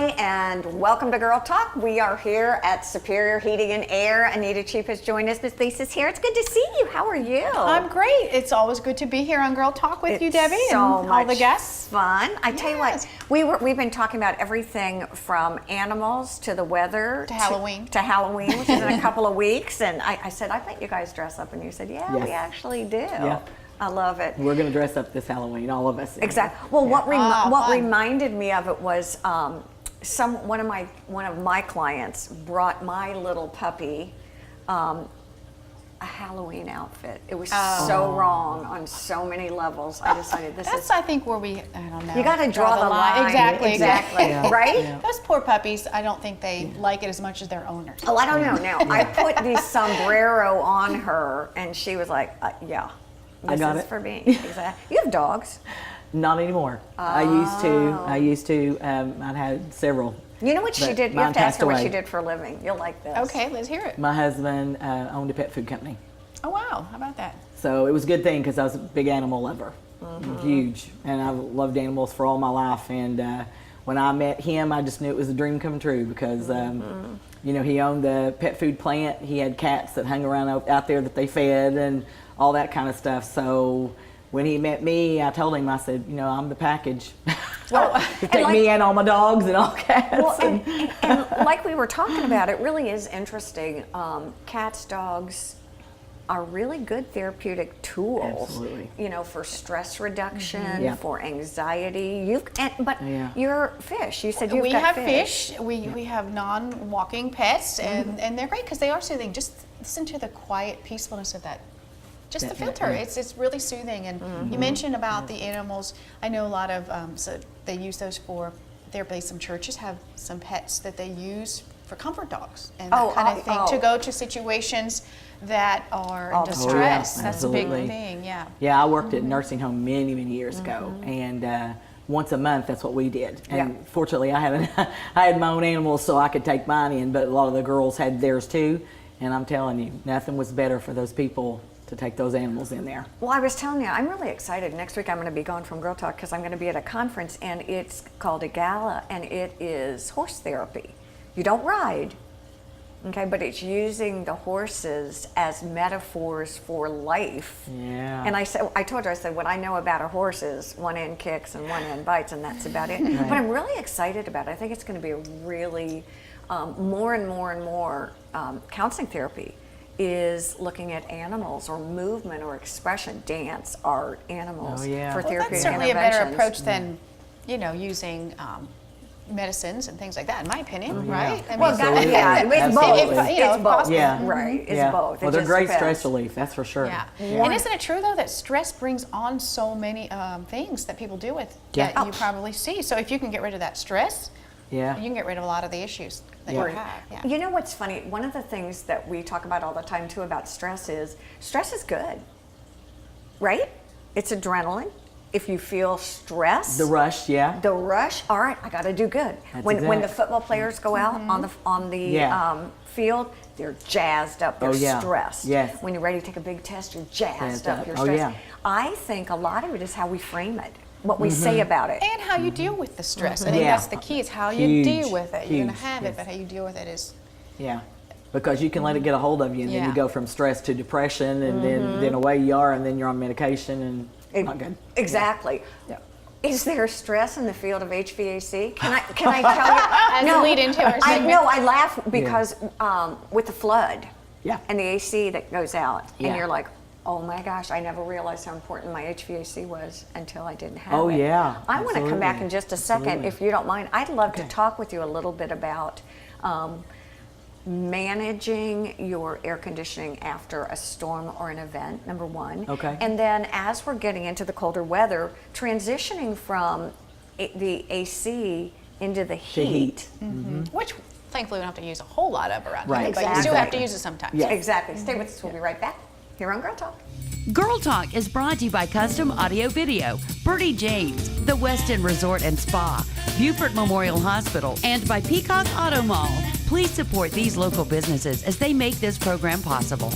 Hi, and welcome to Girl Talk. We are here at Superior Heating and Air. Anita Chief has joined us. Miss Lisa's here. It's good to see you. How are you? I'm great. It's always good to be here on Girl Talk with you, Debbie, so and all the guests. Fun. I tell you what, we've been talking about everything from animals to the weather to Halloween. To Halloween, which is in a couple of weeks. And I said, I bet you guys dress up, and you said, yeah, we actually do. Yeah. I love it. We're going to dress up this Halloween, all of us. Exactly. Well, what reminded me of it was one of my clients brought my little puppy a Halloween outfit. It was so wrong on so many levels. I decided That's I think where I don't know. You got to draw the line. Exactly. Yeah. Right? Yeah. Those poor puppies, I don't think they like it as much as their owners. Oh, I don't know. Now, I put the sombrero on her, and she was like, yeah. This is for me. Exactly. You have dogs? Not anymore. Oh. I used to. I had several. You know what she did? You have to ask her what she did for a living. You'll like this. Okay, let's hear it. My husband owned a pet food company. Oh, wow. How about that? So it was a good thing because I was a big animal lover. Huge. And I've loved animals for all my life. And when I met him, I just knew it was a dream come true because, you know, he owned the pet food plant. He had cats that hung around out there that they fed and all that kind of stuff. So when he met me, I told him, I said, you know, I'm the package. Well, take me and all my dogs and all cats. Well, and like we were talking about, it really is interesting. Cats, dogs are really good therapeutic tools. Absolutely. You know, for stress reduction, for anxiety. But your fish, you said we have fish. We have non-walking pets, and they're great because they are soothing. Just listen to the quiet peacefulness of that. Just the filter, it's really soothing. And you mentioned about the animals. I know a lot of, so they use those for therapy. Some churches have some pets that they use for comfort dogs and that kind of thing to go to situations that are in distress. That's a big thing, Yeah, I worked at a nursing home many, many years ago, and once a month, that's what we did. And fortunately, I had my own animals, so I could take mine in, but a lot of the girls had theirs too. And I'm telling you, nothing was better for those people to take those animals in there. Well, I was telling you, I'm really excited. Next week I'm going to be gone from Girl Talk because I'm going to be at a conference, and it's called a gala, and it is horse therapy. You don't ride, okay, but it's using the horses as metaphors for life. Yeah. And I told her, I said, what I know about a horse is one end kicks and one end bites, and that's about it. But I'm really excited about it. I think it's going to be a really more and more counseling therapy is looking at animals or movement or expression, dance, art, animals for therapeutic interventions. That's certainly a better approach than, you know, using medicines and things like that, in my opinion, right? I mean, it's both. It's both. Right. It's both. Well, they're great stress relief, that's for sure. Yeah. And isn't it true though that stress brings on so many things that people deal with that you probably see? So if you can get rid of that stress, you can get rid of a lot of the issues that you have. Yeah. You know what's funny? One of the things that we talk about all the time too about stress is good, right? It's adrenaline. If you feel stress, the rush, the rush. All right, I got to do good. When the football players go out on the field, they're jazzed up. They're stressed. Yes. When you're ready to take a big test, you're jazzed up. You're stressed. I think a lot of it is how we frame it, what we say about it, and how you deal with the stress. I think that's the key. Is how you deal with it. You're going to have it, but how you deal with it is. Yeah. Because you can let it get a hold of you, and then you go from stress to depression, and then away you are, and then you're on medication, and not good. Exactly. Yeah. Is there stress in the field of HVAC? Can I tell you? As a lead into our segment. I laugh because with the flood and the AC that goes out, and you're like, oh my gosh, I never realized how important my HVAC was until I didn't have it. Oh yeah. I want to come back in just a second, if you don't mind. I'd love to talk with you a little bit about managing your air conditioning after a storm or an event, number one. Okay. And then as we're getting into the colder weather, transitioning from the AC into the heat. Which thankfully we don't have to use a whole lot of around here, but Exactly. you do have to use it sometimes. Yeah, exactly. Stay with us. We'll be right back here on Girl Talk. Girl Talk is brought to you by Custom Audio Video, Bertie James, the Westin Resort and Spa, Beaufort Memorial Hospital, and by Peacock Auto Mall. Please support these local businesses as they make this program possible.